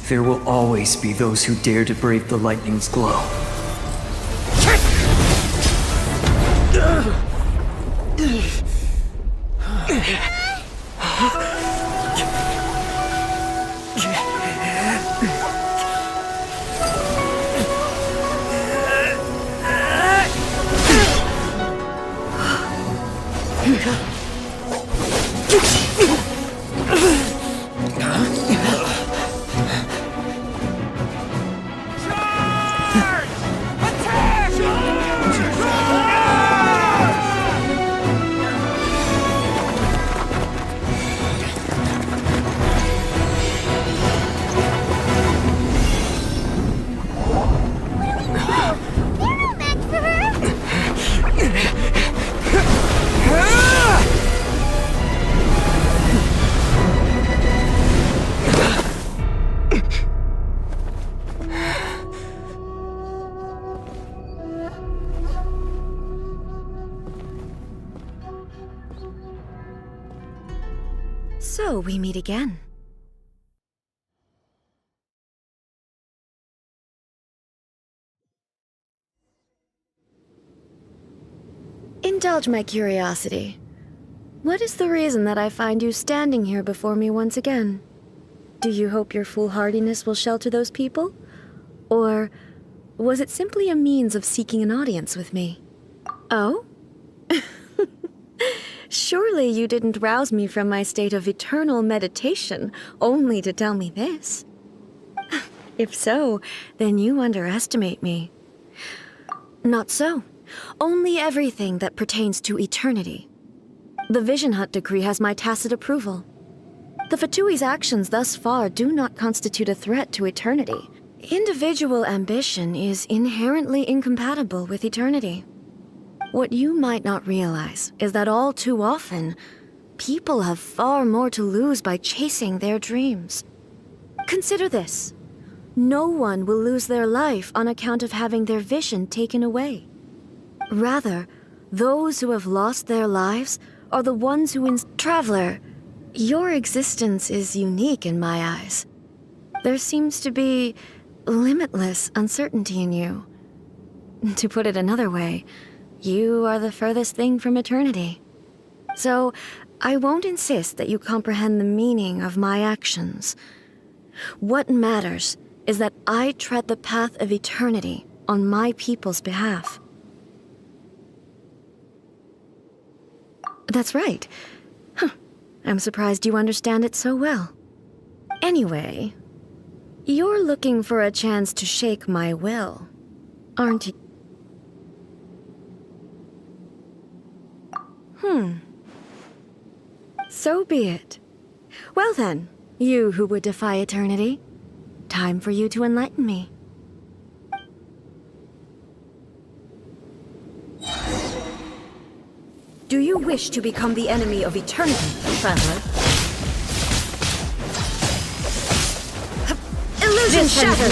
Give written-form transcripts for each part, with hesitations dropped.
There will always be those who dare to brave the lightning's glow. So we meet again. Indulge my curiosity. What is the reason that I find you standing here before me once again? Do you hope your foolhardiness will shelter those people? Or was it simply a means of seeking an audience with me? Oh? Surely you didn't rouse me from my state of eternal meditation only to tell me this. If so, then you underestimate me. Not so. Only everything that pertains to eternity. The Vision Hut decree has my tacit approval. The Fatui's actions thus far do not constitute a threat to eternity. Individual ambition is inherently incompatible with eternity. What you might not realize is that all too often, people have far more to lose by chasing their dreams. Consider this. No one will lose their life on account of having their vision taken away. Rather, those who have lost their lives are the ones who Traveller, your existence is unique in my eyes. There seems to be limitless uncertainty in you. To put it another way, you are the furthest thing from eternity. So, I won't insist that you comprehend the meaning of my actions. What matters is that I tread the path of eternity on my people's behalf. That's right. I'm surprised you understand it so well. Anyway, you're looking for a chance to shake my will, aren't you? So be it. Well then, you who would defy eternity, time for you to enlighten me. Do you wish to become the enemy of eternity, Traveller? Illusion shattered!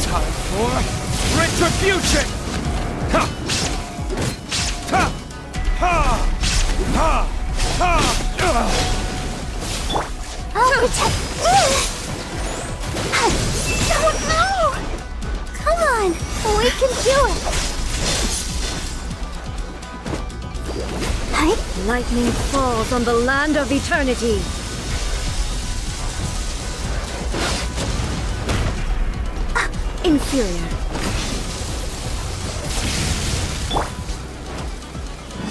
Time for retribution! Ha! Ha! Ha! Ha! Ha! I'll protect you! No! Come on! We can do it! Lightning falls on the land of eternity. Inferior.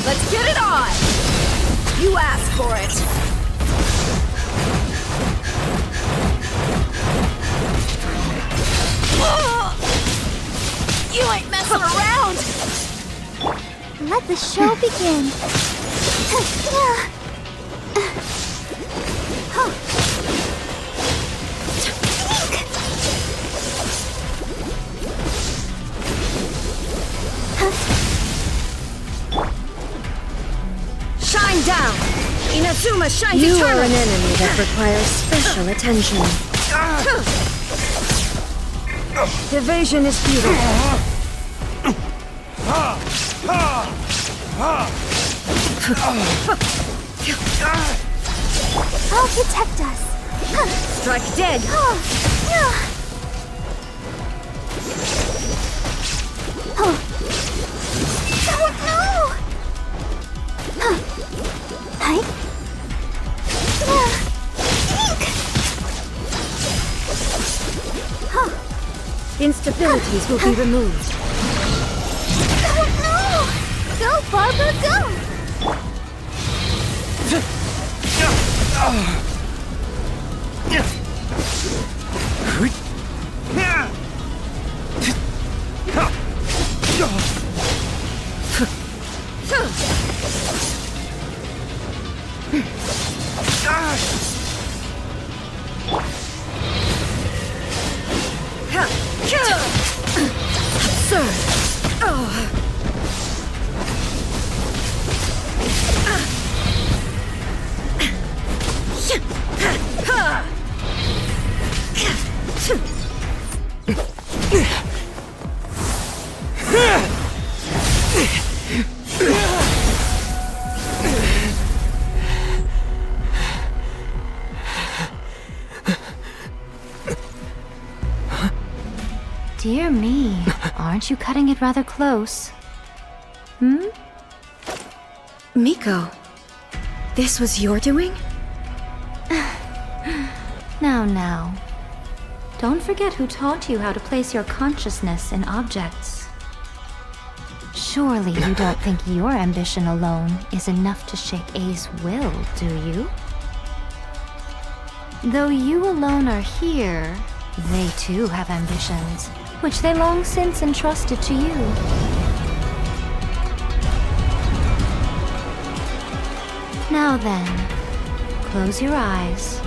Let's get it on! You asked for it! You ain't messing around! Let the show begin. Inazuma shines eternal! You are an enemy that requires special attention. Evasion is futile. I'll protect us. Strike dead! Oh no! Hi. Instabilities will be removed. Oh no! Go, Barbara, go! Dear me, aren't you cutting it rather close? Miko, this was your doing? Now. Don't forget who taught you how to place your consciousness in objects. Surely you don't think your ambition alone is enough to shake A's will, do you? Though you alone are here, they too have ambitions, which they long since entrusted to you. Now then, close your eyes.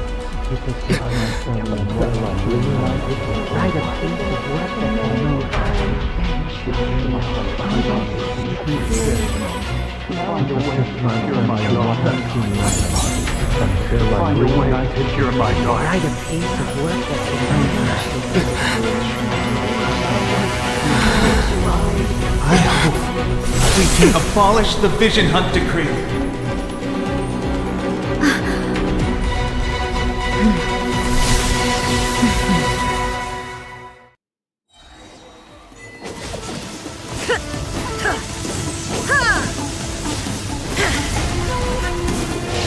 I hope we can abolish the Vision Hunt Decree.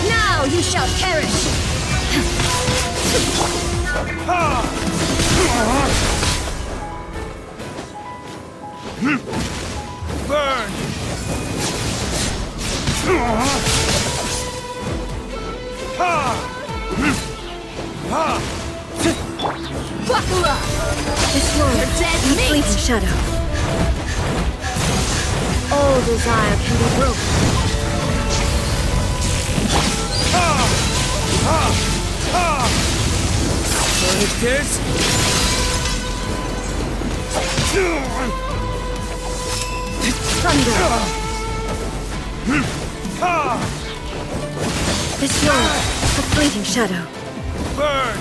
Now you shall perish! Burn! Buckle up! This world is dead fleeting shadow. All desire can be broken. What is this? Thunder! This world, a fleeting shadow. Burn!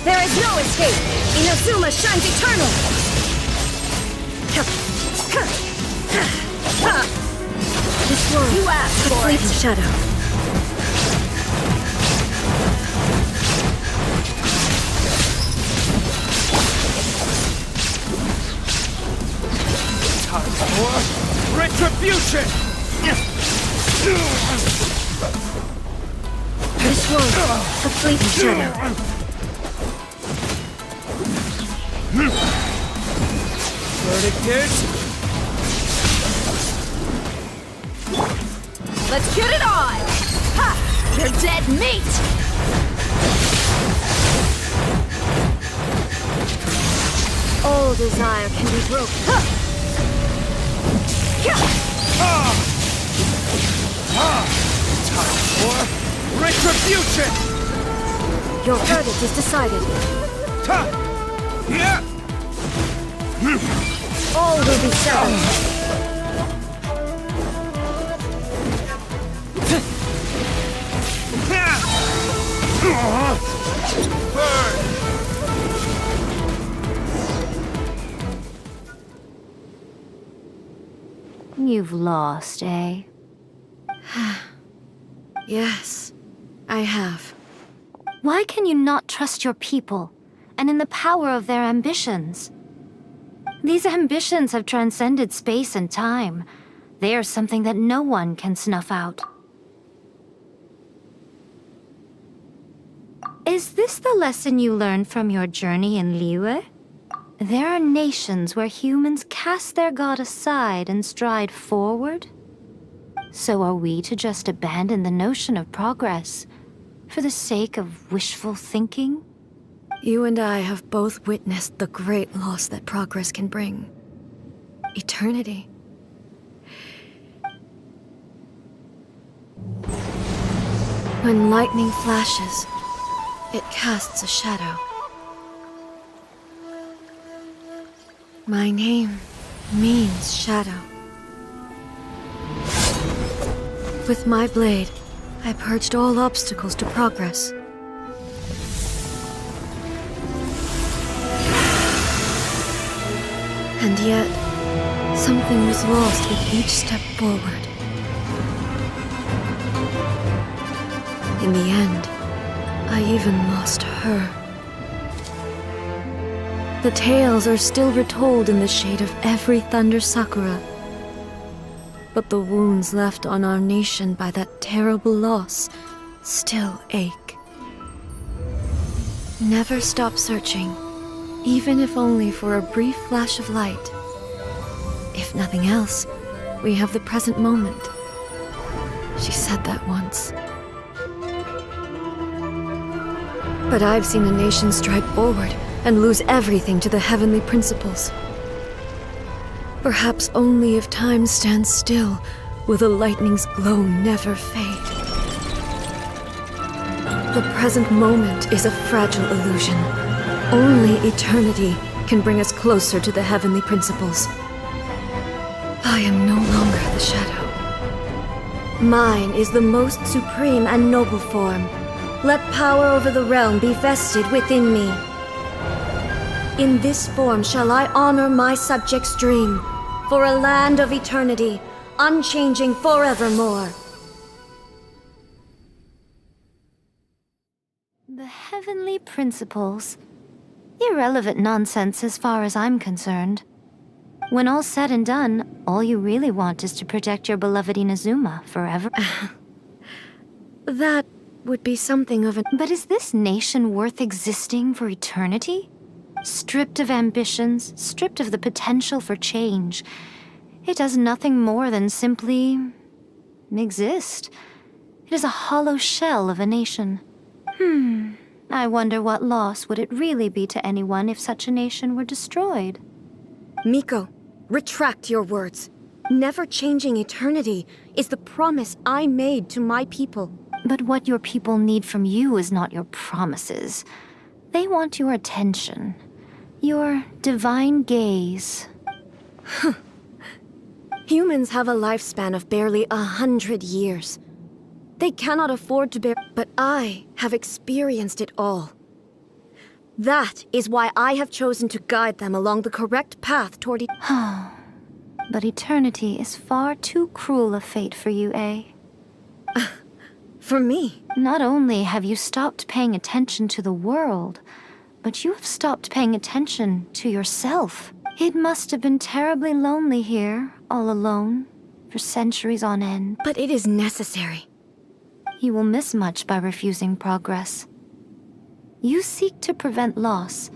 There is no escape! Inazuma shines eternal! This world, You asked a for fleeting it. shadow. Time for retribution! This world, a fleeting shadow. Verdict is... Let's get it on! Ha! You're dead meat! All desire can be broken. Time for retribution! Your verdict is decided. Ta! Yeah! All will be settled. You've lost, eh? Yes, I have. Why can you not trust your people, and in the power of their ambitions? These ambitions have transcended space and time. They are something that no one can snuff out. Is this the lesson you learned from your journey in Liyue? There are nations where humans cast their god aside and stride forward? So are we to just abandon the notion of progress for the sake of wishful thinking? You and I have both witnessed the great loss that progress can bring. Eternity. When lightning flashes, it casts a shadow. My name means shadow. With my blade, I purged all obstacles to progress. And yet, something was lost with each step forward. In the end, I even lost her. The tales are still retold in the shade of every Thunder Sakura. But the wounds left on our nation by that terrible loss still ache. Never stop searching, even if only for a brief flash of light. If nothing else, we have the present moment. She said that once. But I've seen a nation stride forward and lose everything to the heavenly principles. Perhaps only if time stands still will the lightning's glow never fade. The present moment is a fragile illusion. Only eternity can bring us closer to the heavenly principles. I am no longer the shadow. Mine is the most supreme and noble form. Let power over the realm be vested within me. In this form shall I honor my subjects' dream, for a land of eternity, unchanging forevermore. The heavenly principles. Irrelevant nonsense as far as I'm concerned. When all's said and done, all you really want is to protect your beloved Inazuma forever. That would be something of an... But is this nation worth existing for eternity? Stripped of ambitions, stripped of the potential for change. It does nothing more than simply exist. It is a hollow shell of a nation. I wonder what loss would it really be to anyone if such a nation were destroyed? Miko, retract your words. Never changing eternity is the promise I made to my people. But what your people need from you is not your promises. They want your attention. Your divine gaze. Humans have a lifespan of barely 100 years. They cannot afford to bear, but I have experienced it all. That is why I have chosen to guide them along the correct path toward But eternity is far too cruel a fate for you, eh? For me. Not only have you stopped paying attention to the world, but you have stopped paying attention to yourself. It must have been terribly lonely here, all alone, for centuries on end. But it is necessary. You will miss much by refusing progress. You seek to prevent loss,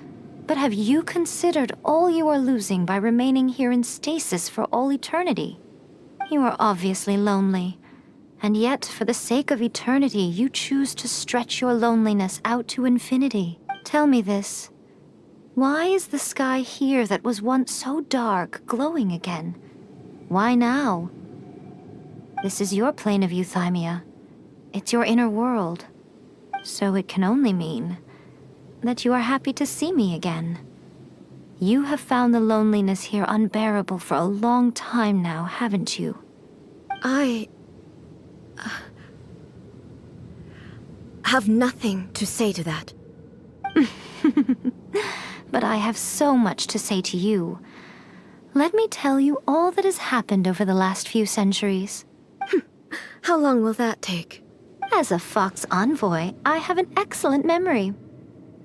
but have you considered all you are losing by remaining here in stasis for all eternity? You are obviously lonely, and yet for the sake of eternity you choose to stretch your loneliness out to infinity. Tell me this. Why is the sky here that was once so dark glowing again? Why now? This is your plane of euthymia. It's your inner world. So it can only mean that you are happy to see me again. You have found the loneliness here unbearable for a long time now, haven't you? I have nothing to say to that. But I have so much to say to you. Let me tell you all that has happened over the last few centuries. How long will that take? As a Fox envoy, I have an excellent memory.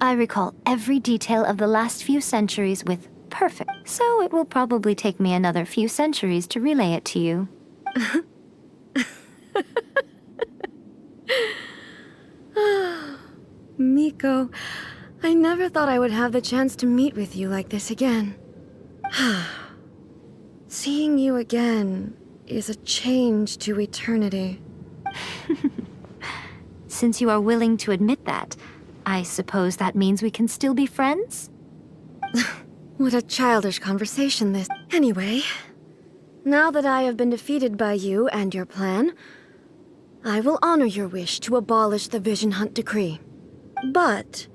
I recall every detail of the last few centuries with perfect, so it will probably take me another few centuries to relay it to you. Miko, I never thought I would have the chance to meet with you like this again. Seeing you again is a change to eternity. Since you are willing to admit that, I suppose that means we can still be friends? What a childish conversation this. Anyway, now that I have been defeated by you and your plan, I will honor your wish to abolish the Vision Hunt Decree. But,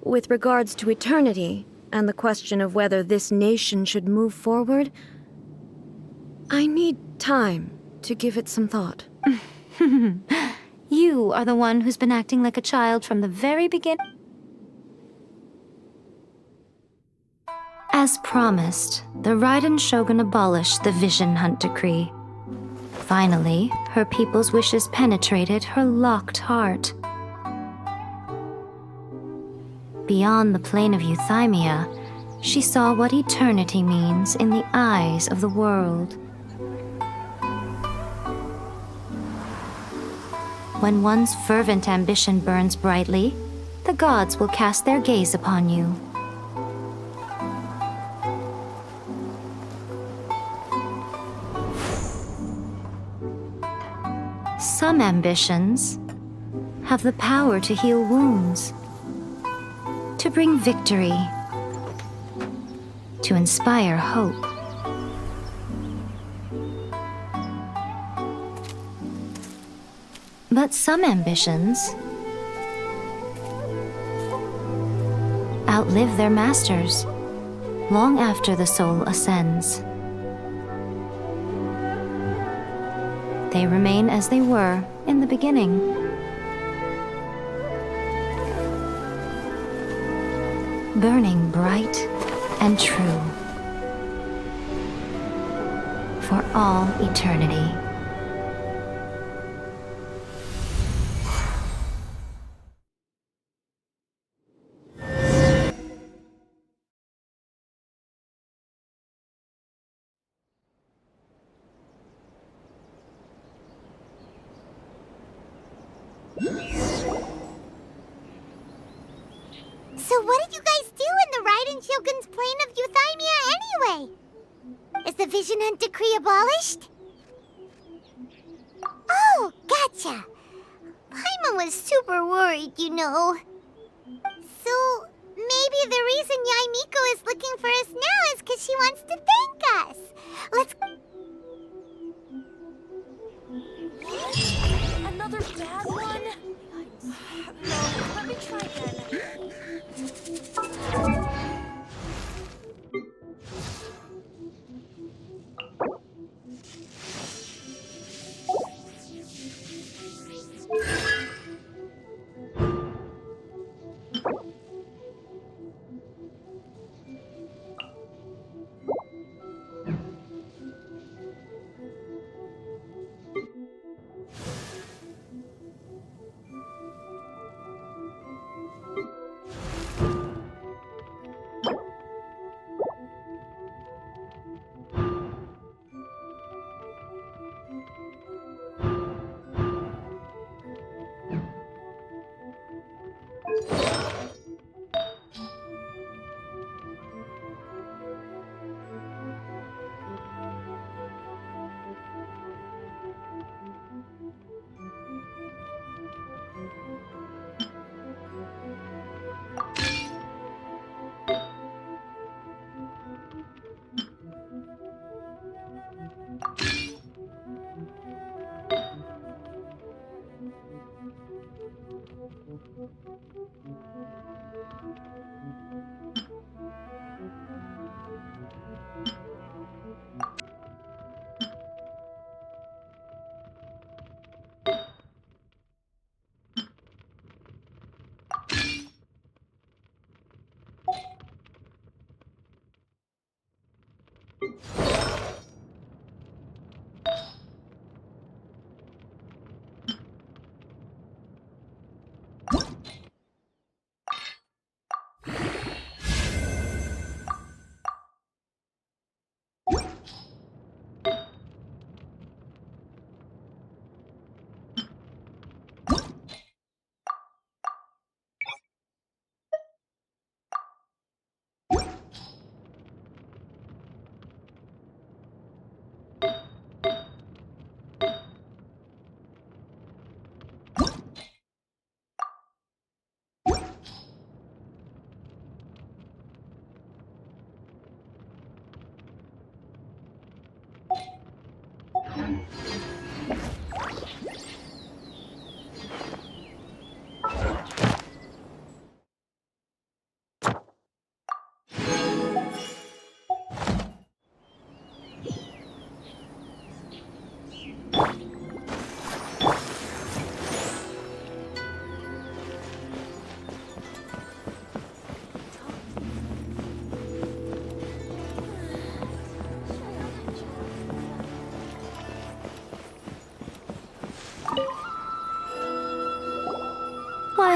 with regards to eternity and the question of whether this nation should move forward, I need time to give it some thought. You are the one who's been acting like a child from the very beginning. As promised, the Raiden Shogun abolished the Vision Hunt Decree. Finally, her people's wishes penetrated her locked heart. Beyond the plane of Euthymia, she saw what eternity means in the eyes of the world. When one's fervent ambition burns brightly, the gods will cast their gaze upon you. Some ambitions have the power to heal wounds, to bring victory, to inspire hope. But some ambitions outlive their masters long after the soul ascends. They remain as they were in the beginning. Burning bright and true for all eternity. So what did you guys do in the Raiden Shogun's plane of Euthymia anyway? Is the Vision Hunt Decree abolished? Oh, gotcha. Paimon was super worried, you know. So maybe the reason Yaimiko is looking for us now is because she wants to thank us. Let's... Another bad one? No, let me try again.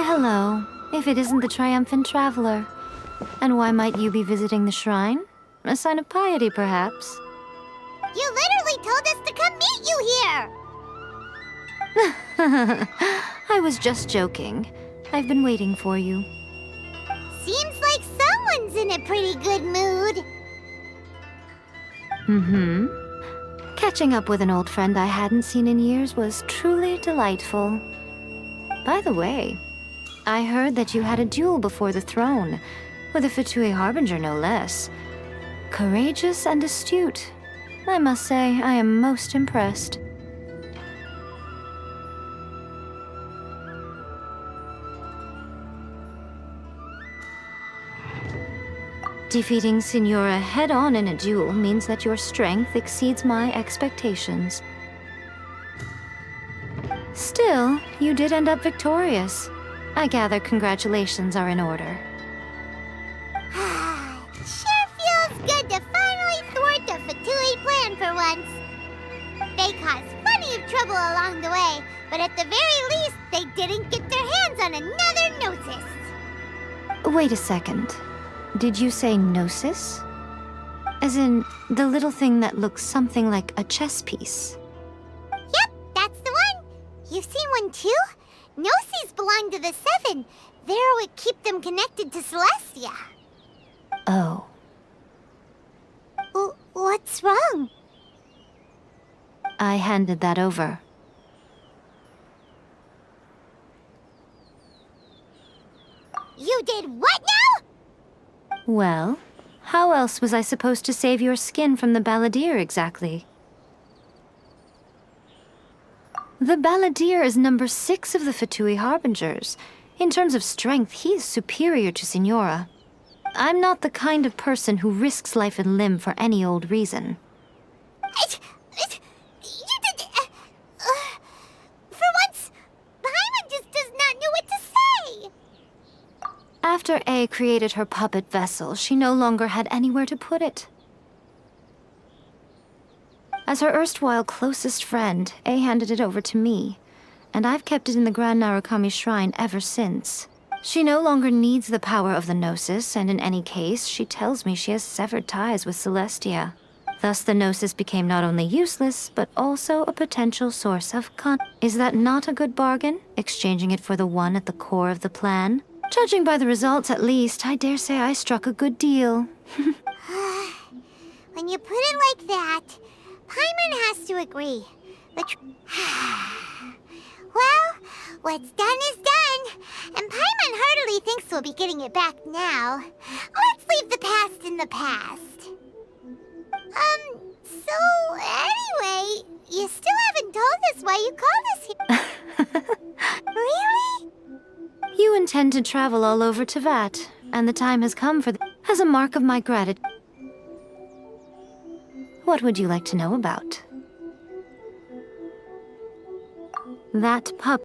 hello, if it isn't the triumphant traveler. And why might you be visiting the shrine? A sign of piety, perhaps? You literally told us to come meet you here! I was just joking. I've been waiting for you. Seems like someone's in a pretty good mood. Mm-hmm. Catching up with an old friend I hadn't seen in years was truly delightful. By the way, I heard that you had a duel before the throne, with a Fatui Harbinger no less. Courageous and astute. I must say, I am most impressed. Defeating Signora head-on in a duel means that your strength exceeds my expectations. Still, you did end up victorious. I gather congratulations are in order. Sure feels good to finally thwart the Fatui plan for once. They caused plenty of trouble along the way, but at the very least, they didn't get their hands on another Gnosis. Wait a second. Did you say Gnosis? As in, the little thing that looks something like a chess piece? Yep, that's the one. You've seen one too? Gnosis belong to the Seven. They're what keep them connected to Celestia. Oh. What's wrong? I handed that over. You did what now? Well, how else was I supposed to save your skin from the Balladeer exactly? The Balladeer is number 6 of the Fatui Harbingers. In terms of strength, he is superior to Signora. I'm not the kind of person who risks life and limb for any old reason. You did... for once, Paimon just does not know what to say. After A created her puppet vessel, she no longer had anywhere to put it. As her erstwhile closest friend, A handed it over to me, and I've kept it in the Grand Narukami Shrine ever since. She no longer needs the power of the Gnosis, and in any case, she tells me she has severed ties with Celestia. Thus the Gnosis became not only useless, but also a potential source of Is that not a good bargain, exchanging it for the one at the core of the plan? Judging by the results, at least, I dare say I struck a good deal. When you put it like that, Paimon has to agree. Well, what's done is done, and Paimon heartily thinks we'll be getting it back now. Let's leave the past in the past. So anyway, you still haven't told us why you called us here. Really? You intend to travel all over Teyvat, and the time has come for as a mark of my gratitude. What would you like to know about? That pup.